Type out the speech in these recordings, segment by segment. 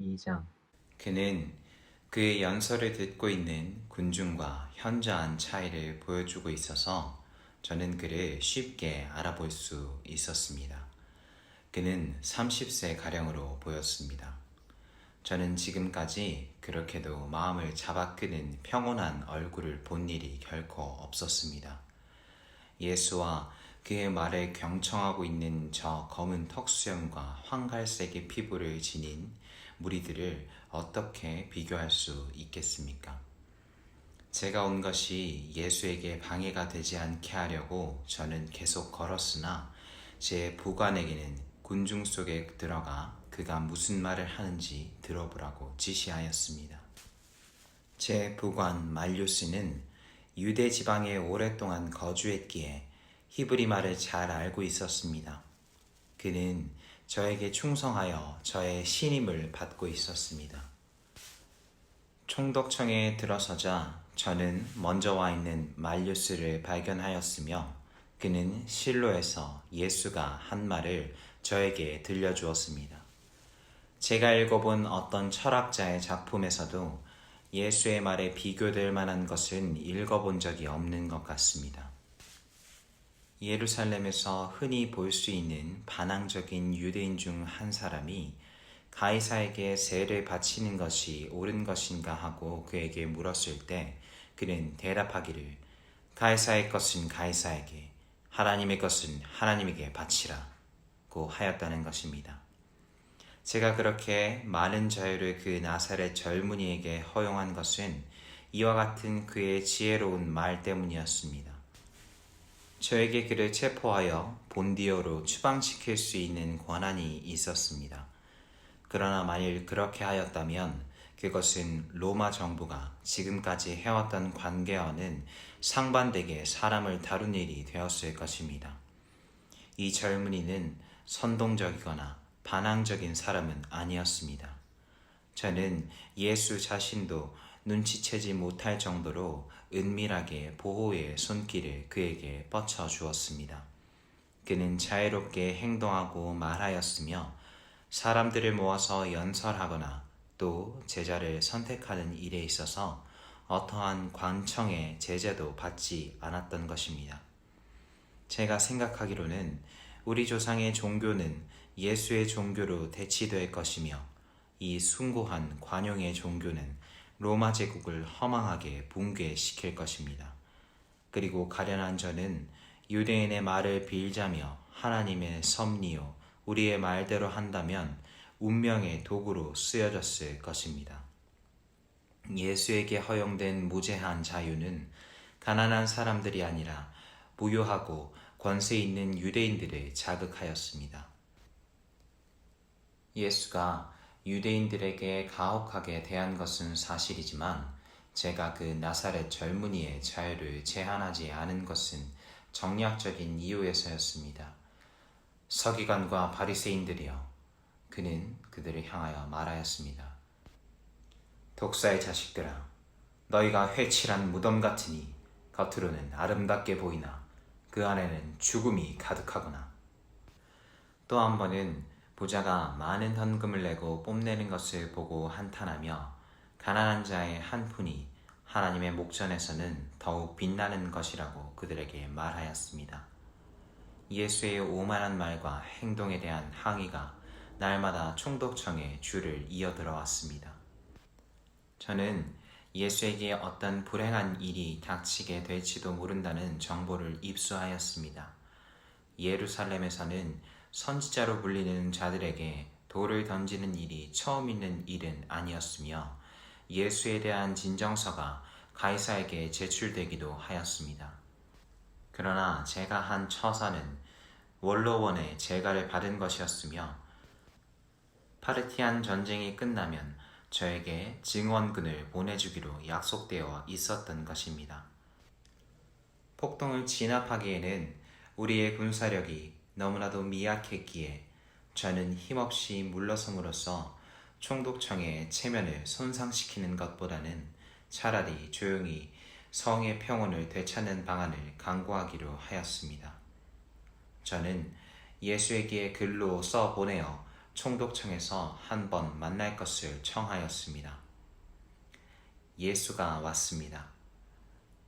2장. 그는 그의 연설을 듣고 있는 군중과 현저한 차이를 보여주고 있어서 저는 그를 쉽게 알아볼 수 있었습니다. 그는 30세 가량으로 보였습니다. 저는 지금까지 그렇게도 마음을 잡아끄는 평온한 얼굴을 본 일이 결코 없었습니다. 예수와 그의 말에 경청하고 있는 저 검은 턱수염과 황갈색의 피부를 지닌 무리들을 어떻게 비교할 수 있겠습니까? 제가 온 것이 예수에게 방해가 되지 않게 하려고 저는 계속 걸었으나 제 부관에게는 군중 속에 들어가 그가 무슨 말을 하는지 들어보라고 지시하였습니다. 제 부관 말류스는 유대 지방에 오랫동안 거주했기에 히브리 말을 잘 알고 있었습니다. 그는 저에게 충성하여 저의 신임을 받고 있었습니다. 총독청에 들어서자 저는 먼저 와 있는 말류스를 발견하였으며 그는 실로에서 예수가 한 말을 저에게 들려주었습니다. 제가 읽어본 어떤 철학자의 작품에서도 예수의 말에 비교될 만한 것은 읽어본 적이 없는 것 같습니다. 예루살렘에서 흔히 볼 수 있는 반항적인 유대인 중 한 사람이 가이사에게 세를 바치는 것이 옳은 것인가 하고 그에게 물었을 때 그는 대답하기를 가이사의 것은 가이사에게 하나님의 것은 하나님에게 바치라고 하였다는 것입니다. 제가 그렇게 많은 자유를 그 나사렛 젊은이에게 허용한 것은 이와 같은 그의 지혜로운 말 때문이었습니다. 저에게 그를 체포하여 본디오로 추방시킬 수 있는 권한이 있었습니다. 그러나 만일 그렇게 하였다면 그것은 로마 정부가 지금까지 해왔던 관계와는 상반되게 사람을 다룬 일이 되었을 것입니다. 이 젊은이는 선동적이거나 반항적인 사람은 아니었습니다. 저는 예수 자신도 눈치채지 못할 정도로 은밀하게 보호의 손길을 그에게 뻗쳐 주었습니다. 그는 자유롭게 행동하고 말하였으며 사람들을 모아서 연설하거나 또 제자를 선택하는 일에 있어서 어떠한 관청의 제재도 받지 않았던 것입니다. 제가 생각하기로는 우리 조상의 종교는 예수의 종교로 대치될 것이며 이 숭고한 관용의 종교는 로마 제국을 허망하게 붕괴시킬 것입니다. 그리고 가련한 저는 유대인의 말을 빌자며 하나님의 섭리요 우리의 말대로 한다면 운명의 도구로 쓰여졌을 것입니다. 예수에게 허용된 무제한 자유는 가난한 사람들이 아니라 부유하고 권세 있는 유대인들을 자극하였습니다. 예수가 유대인들에게 가혹하게 대한 것은 사실이지만 제가 그 나사렛 젊은이의 자유를 제한하지 않은 것은 정략적인 이유에서였습니다. 서기관과 바리새인들이여, 그는 그들을 향하여 말하였습니다. 독사의 자식들아, 너희가 회칠한 무덤 같으니 겉으로는 아름답게 보이나 그 안에는 죽음이 가득하구나. 또 한 번은 부자가 많은 헌금을 내고 뽐내는 것을 보고 한탄하며 가난한 자의 한 푼이 하나님의 목전에서는 더욱 빛나는 것이라고 그들에게 말하였습니다. 예수의 오만한 말과 행동에 대한 항의가 날마다 총독청에 줄을 이어들어 왔습니다. 저는 예수에게 어떤 불행한 일이 닥치게 될지도 모른다는 정보를 입수하였습니다. 예루살렘에서는 선지자로 불리는 자들에게 돌을 던지는 일이 처음 있는 일은 아니었으며 예수에 대한 진정서가 가이사에게 제출되기도 하였습니다. 그러나 제가 한 처사는 원로원의 재가를 받은 것이었으며 파르티안 전쟁이 끝나면 저에게 증원군을 보내주기로 약속되어 있었던 것입니다. 폭동을 진압하기에는 우리의 군사력이 너무나도 미약했기에 저는 힘없이 물러섬으로써 총독청의 체면을 손상시키는 것보다는 차라리 조용히 성의 평온을 되찾는 방안을 강구하기로 하였습니다. 저는 예수에게 글로 써보내어 총독청에서 한 번 만날 것을 청하였습니다. 예수가 왔습니다.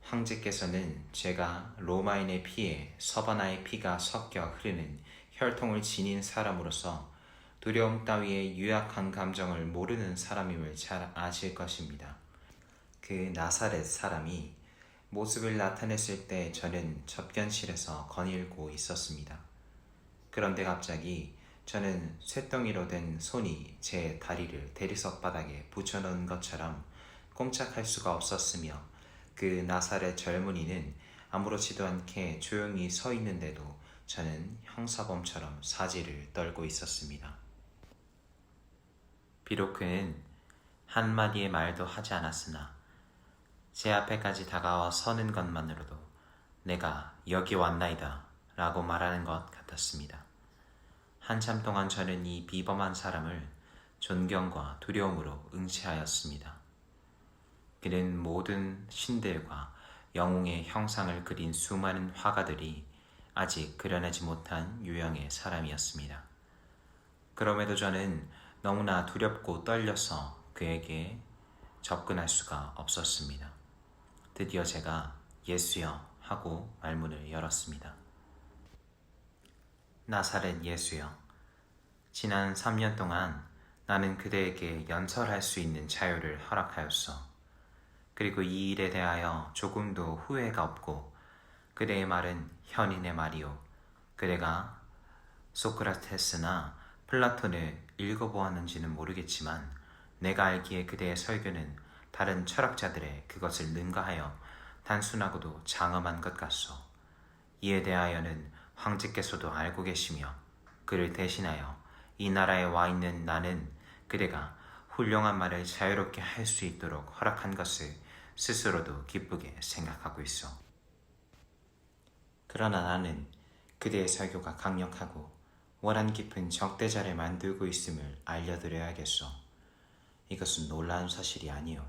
황제께서는 제가 로마인의 피에 서바나의 피가 섞여 흐르는 혈통을 지닌 사람으로서 두려움 따위의 유약한 감정을 모르는 사람임을 잘 아실 것입니다. 그 나사렛 사람이 모습을 나타냈을 때 저는 접견실에서 거닐고 있었습니다. 그런데 갑자기 저는 쇳덩이로 된 손이 제 다리를 대리석 바닥에 붙여놓은 것처럼 꼼짝할 수가 없었으며 그 나사렛 젊은이는 아무렇지도 않게 조용히 서 있는데도 저는 형사범처럼 사지를 떨고 있었습니다. 비록 그는 한마디의 말도 하지 않았으나 제 앞에까지 다가와 서는 것만으로도 내가 여기 왔나이다 라고 말하는 것 같았습니다. 한참 동안 저는 이 비범한 사람을 존경과 두려움으로 응시하였습니다. 그는 모든 신들과 영웅의 형상을 그린 수많은 화가들이 아직 그려내지 못한 유형의 사람이었습니다. 그럼에도 저는 너무나 두렵고 떨려서 그에게 접근할 수가 없었습니다. 드디어 제가 예수여 하고 말문을 열었습니다. 나사렛 예수여, 지난 3년 동안 나는 그대에게 연설할 수 있는 자유를 허락하였소. 그리고 이 일에 대하여 조금도 후회가 없고 그대의 말은 현인의 말이요. 그대가 소크라테스나 플라톤을 읽어보았는지는 모르겠지만 내가 알기에 그대의 설교는 다른 철학자들의 그것을 능가하여 단순하고도 장엄한 것 같소. 이에 대하여는 황제께서도 알고 계시며 그를 대신하여 이 나라에 와 있는 나는 그대가 훌륭한 말을 자유롭게 할 수 있도록 허락한 것을 스스로도 기쁘게 생각하고 있어. 그러나 나는 그대의 설교가 강력하고 원한 깊은 적대자를 만들고 있음을 알려드려야겠소. 이것은 놀라운 사실이 아니오.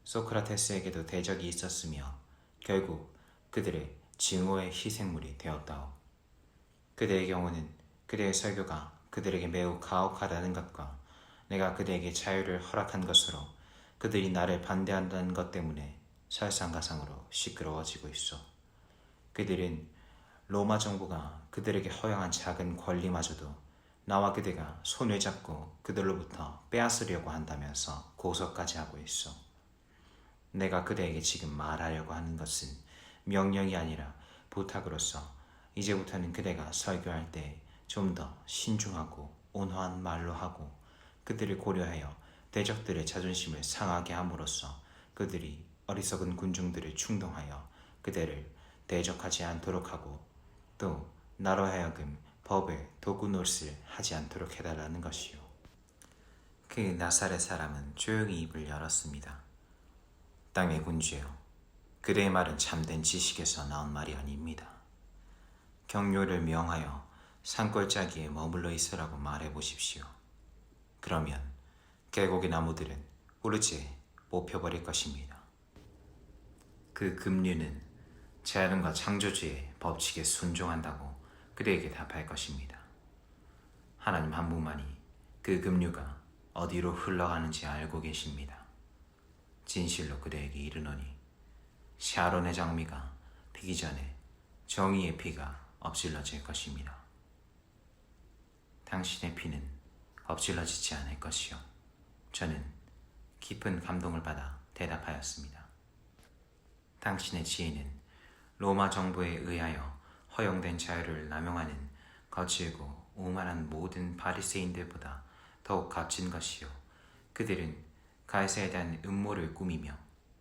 소크라테스에게도 대적이 있었으며 결국 그들의 증오의 희생물이 되었다오. 그대의 경우는 그대의 설교가 그들에게 매우 가혹하다는 것과 내가 그대에게 자유를 허락한 것으로 그들이 나를 반대한다는 것 때문에 설상가상으로 시끄러워지고 있어. 그들은 로마 정부가 그들에게 허용한 작은 권리마저도 나와 그대가 손을 잡고 그들로부터 빼앗으려고 한다면서 고소까지 하고 있어. 내가 그대에게 지금 말하려고 하는 것은 명령이 아니라 부탁으로서 이제부터는 그대가 설교할 때 좀 더 신중하고 온화한 말로 하고 그들을 고려하여 대적들의 자존심을 상하게 함으로써 그들이 어리석은 군중들을 충동하여 그대를 대적하지 않도록 하고 또 나로 하여금 법을 도구 노릇을 하지 않도록 해달라는 것이요. 그 나사렛 사람은 조용히 입을 열었습니다. 땅의 군주여, 그대의 말은 참된 지식에서 나온 말이 아닙니다. 경료를 명하여 산골짜기에 머물러 있으라고 말해보십시오. 그러면 계곡의 나무들은 오르지 뽑혀버릴 것입니다. 그 급류는 자연과 창조주의 법칙에 순종한다고 그대에게 답할 것입니다. 하나님 한 분만이 그 급류가 어디로 흘러가는지 알고 계십니다. 진실로 그대에게 이르노니 샤론의 장미가 피기 전에 정의의 피가 엎질러질 것입니다. 당신의 피는 엎질러지지 않을 것이요. 저는 깊은 감동을 받아 대답하였습니다. 당신의 지혜는 로마 정부에 의하여 허용된 자유를 남용하는 거칠고 오만한 모든 바리새인들보다 더욱 값진 것이요. 그들은 가이사에 대한 음모를 꾸미며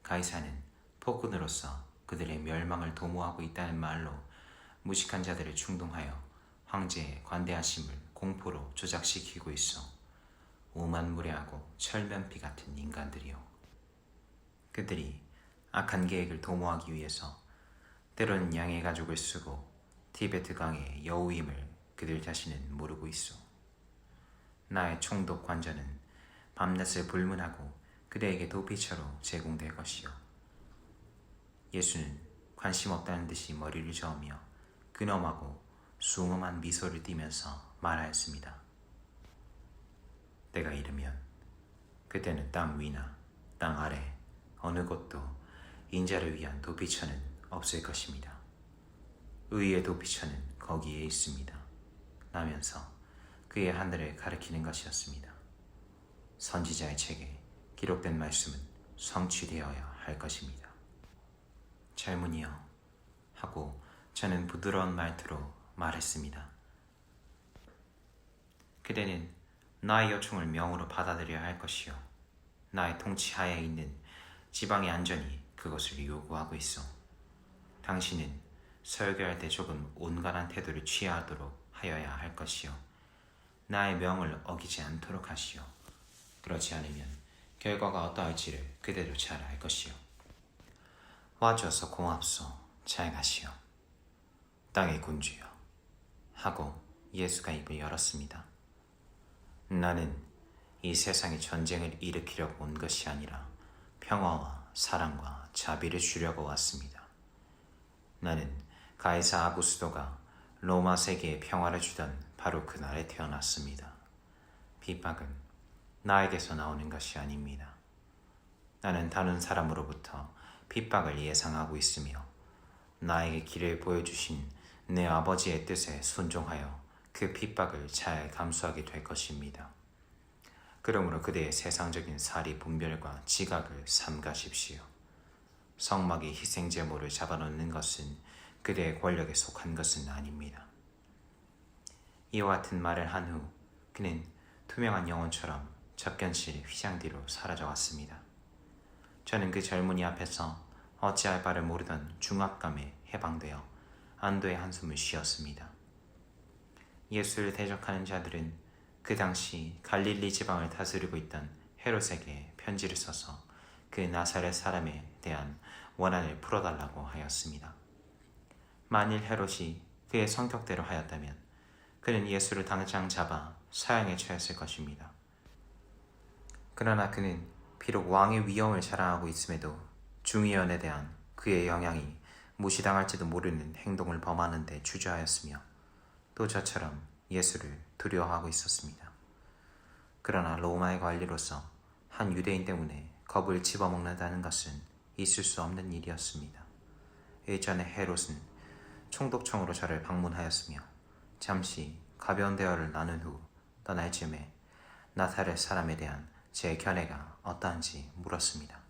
가이사는 폭군으로서 그들의 멸망을 도모하고 있다는 말로 무식한 자들을 충동하여 황제의 관대하심을 공포로 조작시키고 있어. 오만무례하고 철면피 같은 인간들이요. 그들이 악한 계획을 도모하기 위해서 때로는 양의 가죽을 쓰고 티베트 강의 여우임을 그들 자신은 모르고 있어. 나의 총독 관저는 밤낮을 불문하고 그대에게 도피처로 제공될 것이요. 예수는 관심 없다는 듯이 머리를 저으며 근엄하고 숭엄한 미소를 띠면서 말하였습니다. 때가 이르면 그때는 땅 위나 땅 아래 어느 곳도 인자를 위한 도피처는 없을 것입니다. 의의 도피처는 거기에 있습니다. 라면서 그의 하늘을 가리키는 것이었습니다. 선지자의 책에 기록된 말씀은 성취되어야 할 것입니다. 젊은이여 하고 저는 부드러운 말투로 말했습니다. 그대는 나의 요청을 명으로 받아들여야 할 것이요. 나의 통치하에 있는 지방의 안전이 그것을 요구하고 있어. 당신은 설교할 때 조금 온건한 태도를 취하도록 하여야 할 것이요. 나의 명을 어기지 않도록 하시오. 그렇지 않으면 결과가 어떠할지를 그대로 잘 알 것이요. 와주어서 고맙소. 잘 가시오. 땅의 군주여 하고 예수가 입을 열었습니다. 나는 이 세상에 전쟁을 일으키려고 온 것이 아니라 평화와 사랑과 자비를 주려고 왔습니다. 나는 가이사 아구스도가 로마 세계에 평화를 주던 바로 그날에 태어났습니다. 핍박은 나에게서 나오는 것이 아닙니다. 나는 다른 사람으로부터 핍박을 예상하고 있으며 나에게 길을 보여주신 내 아버지의 뜻에 순종하여 그 핍박을 잘 감수하게 될 것입니다. 그러므로 그대의 세상적인 사리 분별과 지각을 삼가십시오. 성막의 희생제물을 잡아놓는 것은 그대의 권력에 속한 것은 아닙니다. 이와 같은 말을 한 후 그는 투명한 영혼처럼 접견실 휘장 뒤로 사라져왔습니다. 저는 그 젊은이 앞에서 어찌할 바를 모르던 중압감에 해방되어 안도의 한숨을 쉬었습니다. 예수를 대적하는 자들은 그 당시 갈릴리 지방을 다스리고 있던 헤롯에게 편지를 써서 그 나사렛 사람에 대한 원한을 풀어달라고 하였습니다. 만일 헤롯이 그의 성격대로 하였다면 그는 예수를 당장 잡아 사형에 처했을 것입니다. 그러나 그는 비록 왕의 위엄을 자랑하고 있음에도 중의원에 대한 그의 영향이 무시당할지도 모르는 행동을 범하는 데 주저하였으며 또 저처럼 예수를 두려워하고 있었습니다. 그러나 로마의 관리로서 한 유대인 때문에 겁을 집어먹는다는 것은 있을 수 없는 일이었습니다. 일전에 헤롯은 총독청으로 저를 방문하였으며 잠시 가벼운 대화를 나눈 후 떠날 즈음에 나사렛 사람에 대한 제 견해가 어떠한지 물었습니다.